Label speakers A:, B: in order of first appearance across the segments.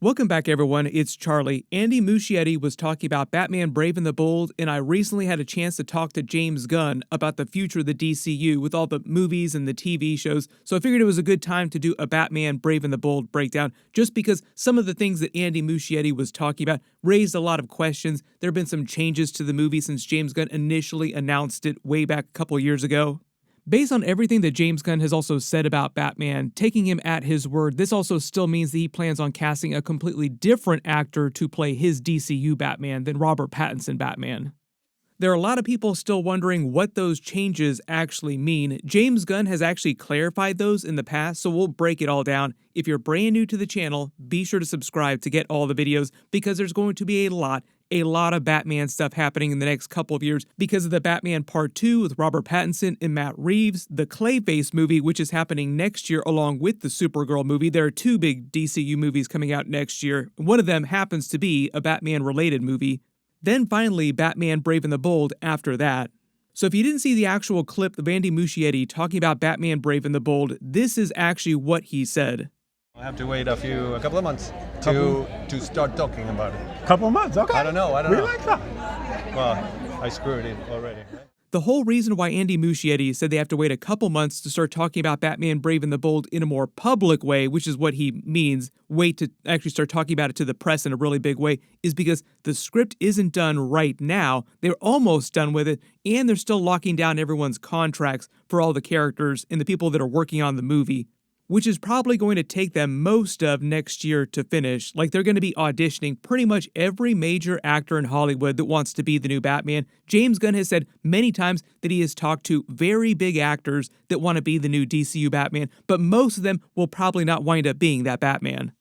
A: Welcome back, everyone. It's Charlie. Andy Muschietti was talking about Batman Brave and the Bold, and I recently had a chance to talk to James Gunn about the future of the DCU with all the movies and the TV shows, so I figured it was a good time to do a Batman Brave and the Bold breakdown, just because some of the things that Andy Muschietti was talking about raised a lot of questions. There have been some changes to the movie since James Gunn initially announced it way back a couple years ago. Based on everything that James Gunn has also said about Batman, taking him at his word, this also still means that he plans on casting a completely different actor to play his DCU Batman than Robert Pattinson Batman. There are a lot of people still wondering what those changes actually mean. James Gunn has actually clarified those in the past, so we'll break it all down. If you're brand new to the channel, be sure to subscribe to get all the videos because there's going to be a lot of Batman stuff happening in the next couple of years because of the Batman Part 2 with Robert Pattinson and Matt Reeves, the Clayface movie, which is happening next year along with the Supergirl movie. There are two big DCU movies coming out next year. One of them happens to be a Batman-related movie. Then finally, Batman Brave and the Bold after that. So if you didn't see the actual clip of Andy Muschietti talking about Batman Brave and the Bold, this is actually what he said.
B: I have to wait a couple of months to start talking about it.
C: Couple of months, okay.
B: I don't know.
C: We like that.
B: Well, I screwed it already. Right?
A: The whole reason why Andy Muschietti said they have to wait a couple months to start talking about Batman Brave and the Bold in a more public way, which is what he means, wait to actually start talking about it to the press in a really big way, is because the script isn't done right now. They're almost done with it, and they're still locking down everyone's contracts for all the characters and the people that are working on the movie, which is probably going to take them most of next year to finish. Like, they're going to be auditioning pretty much every major actor in Hollywood that wants to be the new Batman. James Gunn has said many times that he has talked to very big actors that want to be the new DCU Batman, but most of them will probably not wind up being that Batman.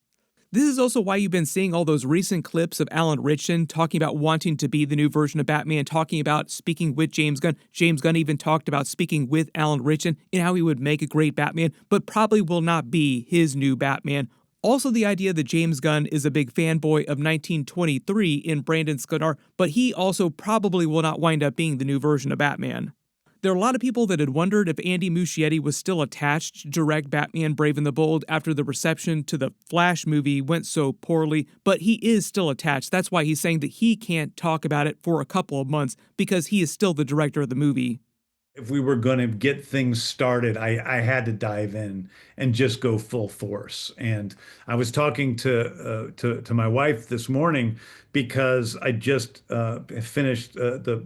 A: This is also why you've been seeing all those recent clips of Alan Ritchson talking about wanting to be the new version of Batman, talking about speaking with James Gunn. James Gunn even talked about speaking with Alan Ritchson and how he would make a great Batman, but probably will not be his new Batman. Also, the idea that James Gunn is a big fanboy of 1923 in Brandon Sklar, but he also probably will not wind up being the new version of Batman. There are a lot of people that had wondered if Andy Muschietti was still attached to direct Batman Brave and the Bold after the reception to the Flash movie went so poorly, but he is still attached. That's why he's saying that he can't talk about it for a couple of months, because he is still the director of the movie.
C: If we were going to get things started, I had to dive in and just go full force. And I was talking to my wife this morning because I just finished the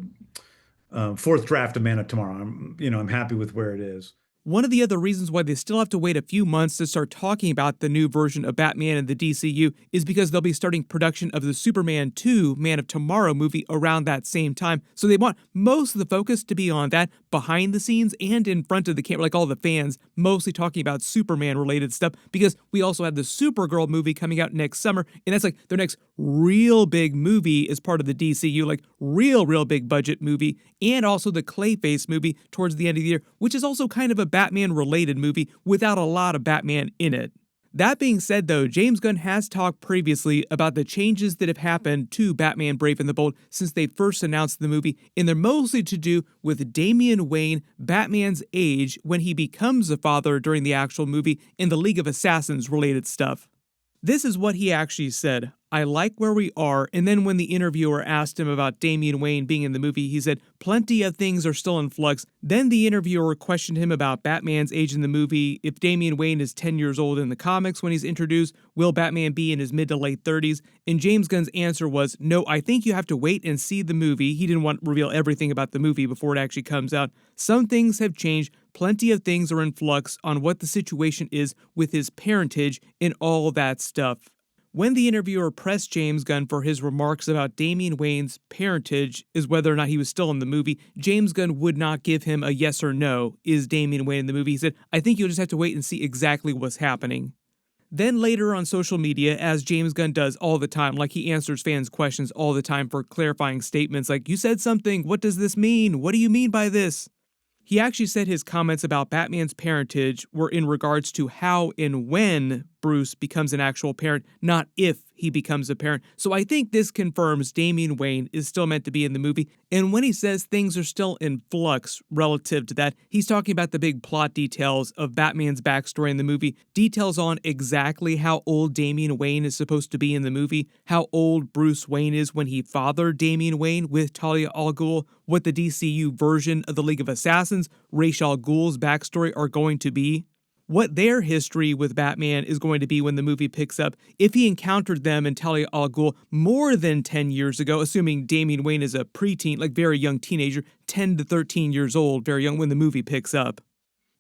C: fourth draft of Man of Tomorrow. I'm happy with where it is.
A: One of the other reasons why they still have to wait a few months to start talking about the new version of Batman in the DCU is because they'll be starting production of the Superman 2 Man of Tomorrow movie around that same time. So they want most of the focus to be on that behind the scenes and in front of the camera, like all the fans, mostly talking about Superman related stuff, because we also have the Supergirl movie coming out next summer, and that's like their next real big movie as part of the DCU, like real big budget movie, and also the Clayface movie towards the end of the year, which is also kind of a Batman-related movie without a lot of Batman in it. That being said, though, James Gunn has talked previously about the changes that have happened to Batman Brave and the Bold since they first announced the movie, and they're mostly to do with Damian Wayne, Batman's age when he becomes a father during the actual movie, and the League of Assassins-related stuff. This is what he actually said. I like where we are, and then when the interviewer asked him about Damian Wayne being in the movie, he said, plenty of things are still in flux. Then the interviewer questioned him about Batman's age in the movie. If Damian Wayne is 10 years old in the comics when he's introduced, will Batman be in his mid to late 30s? And James Gunn's answer was, no, I think you have to wait and see the movie. He didn't want to reveal everything about the movie before it actually comes out. Some things have changed. Plenty of things are in flux on what the situation is with his parentage and all that stuff. When the interviewer pressed James Gunn for his remarks about Damian Wayne's parentage, is whether or not he was still in the movie, James Gunn would not give him a yes or no, is Damian Wayne in the movie. He said, I think you'll just have to wait and see exactly what's happening. Then later on social media, as James Gunn does all the time, like he answers fans' questions all the time for clarifying statements like, you said something, what does this mean? What do you mean by this? He actually said his comments about Batman's parentage were in regards to how and when Bruce becomes an actual parent, not if he becomes a parent. So I think this confirms Damian Wayne is still meant to be in the movie. And when he says things are still in flux relative to that, he's talking about the big plot details of Batman's backstory in the movie, details on exactly how old Damian Wayne is supposed to be in the movie, how old Bruce Wayne is when he fathered Damian Wayne with Talia al Ghul, what the DCU version of the League of Assassins, Ra's al Ghul's backstory are going to be, what their history with Batman is going to be when the movie picks up, if he encountered them and Talia al Ghul more than 10 years ago, assuming Damian Wayne is a preteen, like very young teenager, 10 to 13 years old, very young when the movie picks up.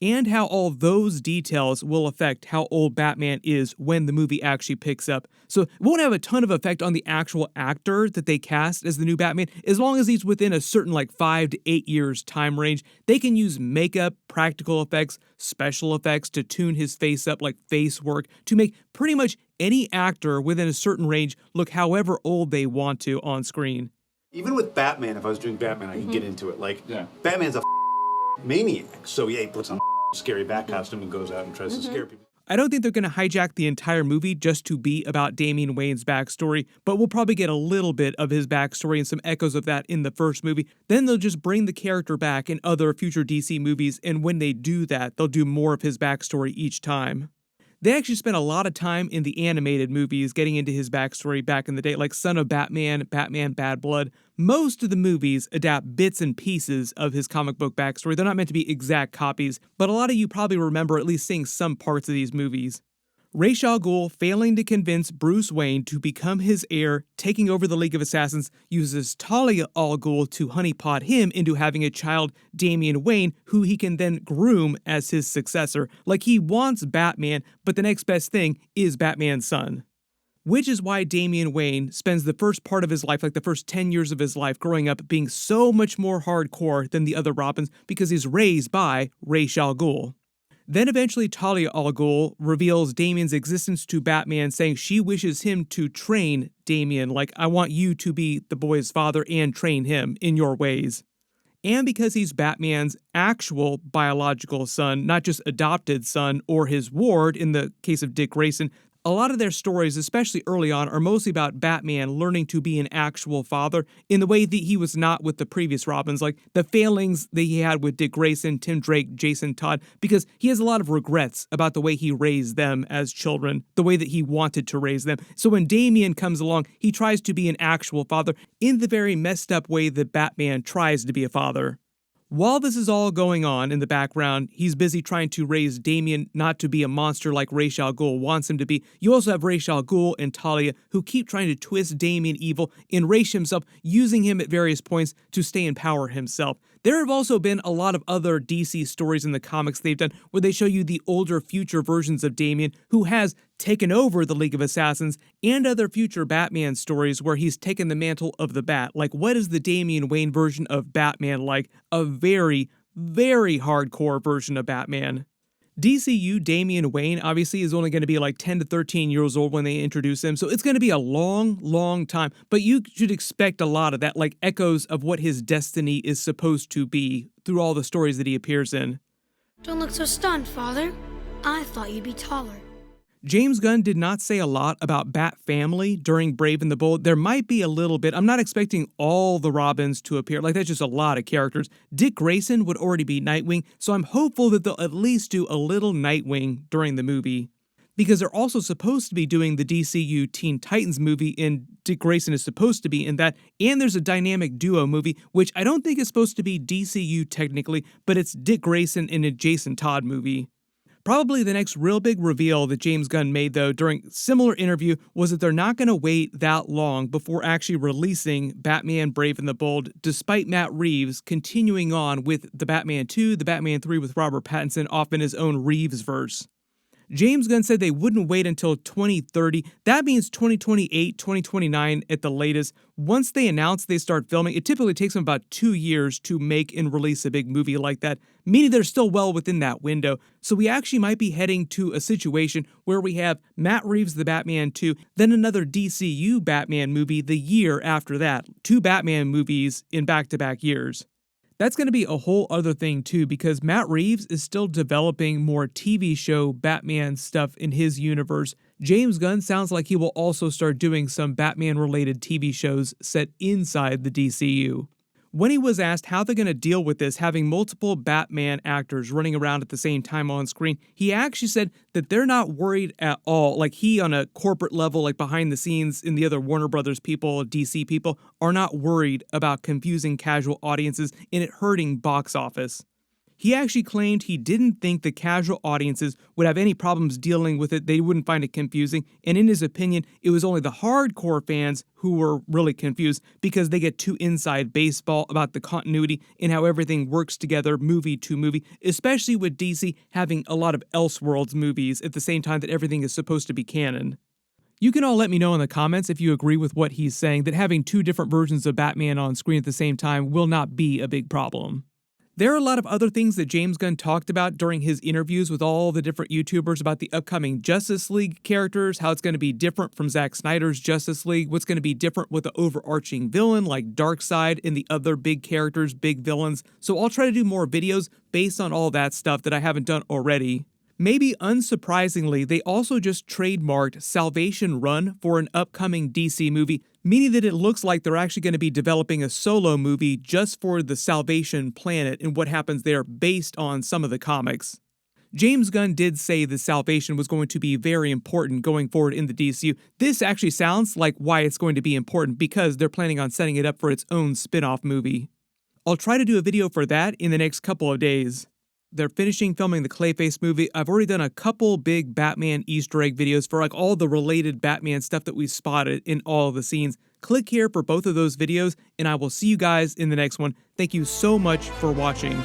A: And how all those details will affect how old Batman is when the movie actually picks up. So it won't have a ton of effect on the actual actor that they cast as the new Batman, as long as he's within a certain 5 to 8 years time range. They can use makeup, practical effects, special effects to tune his face up like face work to make pretty much any actor within a certain range look however old they want to on screen.
D: Even with Batman, if I was doing Batman, I could get into it. Batman's a maniac, so he puts on a scary bat costume and goes out and tries to scare people.
A: I don't think they're going to hijack the entire movie just to be about Damian Wayne's backstory, but we'll probably get a little bit of his backstory and some echoes of that in the first movie. Then they'll just bring the character back in other future DC movies, and when they do that, they'll do more of his backstory each time. They actually spent a lot of time in the animated movies getting into his backstory back in the day, like Son of Batman, Batman Bad Blood. Most of the movies adapt bits and pieces of his comic book backstory. They're not meant to be exact copies, but a lot of you probably remember at least seeing some parts of these movies. Ra's al Ghul, failing to convince Bruce Wayne to become his heir, taking over the League of Assassins, uses Talia al Ghul to honeypot him into having a child, Damian Wayne, who he can then groom as his successor. Like he wants Batman, but the next best thing is Batman's son. Which is why Damian Wayne spends the first part of his life, like the first 10 years of his life growing up, being so much more hardcore than the other Robins because he's raised by Ra's al Ghul. Then eventually Talia al Ghul reveals Damian's existence to Batman, saying she wishes him to train Damian, like, I want you to be the boy's father and train him in your ways. And because he's Batman's actual biological son, not just adopted son or his ward in the case of Dick Grayson, a lot of their stories, especially early on, are mostly about Batman learning to be an actual father in the way that he was not with the previous Robins, like the failings that he had with Dick Grayson, Tim Drake, Jason Todd, because he has a lot of regrets about the way he raised them as children, the way that he wanted to raise them. So when Damian comes along, he tries to be an actual father in the very messed up way that Batman tries to be a father. While this is all going on in the background, he's busy trying to raise Damian not to be a monster like Ra's al Ghul wants him to be. You also have Ra's al Ghul and Talia who keep trying to twist Damian evil and Ra's himself, using him at various points to stay in power himself. There have also been a lot of other DC stories in the comics they've done where they show you the older future versions of Damian who has taken over the League of Assassins, and other future Batman stories where he's taken the mantle of the Bat. Like, what is the Damian Wayne version of Batman like? A very, very hardcore version of Batman. DCU Damian Wayne obviously is only going to be like 10 to 13 years old when they introduce him, so it's going to be a long, long time. But you should expect a lot of that, like echoes of what his destiny is supposed to be through all the stories that he appears in.
E: Don't look so stunned, Father. I thought you'd be taller.
A: James Gunn did not say a lot about Bat Family during Brave and the Bold. There might be a little bit. I'm not expecting all the Robins to appear. Like, that's just a lot of characters. Dick Grayson would already be Nightwing, so I'm hopeful that they'll at least do a little Nightwing during the movie. Because they're also supposed to be doing the DCU Teen Titans movie, and Dick Grayson is supposed to be in that. And there's a dynamic duo movie, which I don't think is supposed to be DCU technically, but it's Dick Grayson in a Jason Todd movie. Probably the next real big reveal that James Gunn made, though, during a similar interview was that they're not going to wait that long before actually releasing Batman Brave and the Bold, despite Matt Reeves continuing on with the Batman 2, the Batman 3 with Robert Pattinson off in his own Reeves-verse. James Gunn said they wouldn't wait until 2030. That means 2028, 2029 at the latest. Once they announce they start filming, it typically takes them about 2 years to make and release a big movie like that, meaning they're still well within that window. So we actually might be heading to a situation where we have Matt Reeves' The Batman 2, then another DCU Batman movie the year after that. 2 Batman movies in back-to-back years. That's going to be a whole other thing too, because Matt Reeves is still developing more TV show Batman stuff in his universe. James Gunn sounds like he will also start doing some Batman-related TV shows set inside the DCU. When he was asked how they're going to deal with this, having multiple Batman actors running around at the same time on screen, he actually said that they're not worried at all. Like, he on a corporate level, like behind the scenes, and the other Warner Brothers people, DC people, are not worried about confusing casual audiences and it hurting box office. He actually claimed he didn't think the casual audiences would have any problems dealing with it, they wouldn't find it confusing, and in his opinion, it was only the hardcore fans who were really confused because they get too inside baseball about the continuity and how everything works together movie to movie, especially with DC having a lot of Elseworlds movies at the same time that everything is supposed to be canon. You can all let me know in the comments if you agree with what he's saying, that having two different versions of Batman on screen at the same time will not be a big problem. There are a lot of other things that James Gunn talked about during his interviews with all the different YouTubers about the upcoming Justice League characters, how it's going to be different from Zack Snyder's Justice League, what's going to be different with the overarching villain like Darkseid and the other big characters, big villains. So I'll try to do more videos based on all that stuff that I haven't done already. Maybe unsurprisingly, they also just trademarked Salvation Run for an upcoming DC movie, meaning that it looks like they're actually going to be developing a solo movie just for the Salvation Planet and what happens there based on some of the comics. James Gunn did say the Salvation was going to be very important going forward in the DCU. This actually sounds like why it's going to be important, because they're planning on setting it up for its own spin-off movie. I'll try to do a video for that in the next couple of days. They're finishing filming the Clayface movie. I've already done a couple big Batman Easter egg videos for like all the related Batman stuff that we spotted in all of the scenes. Click here for both of those videos, and I will see you guys in the next one. Thank you so much for watching.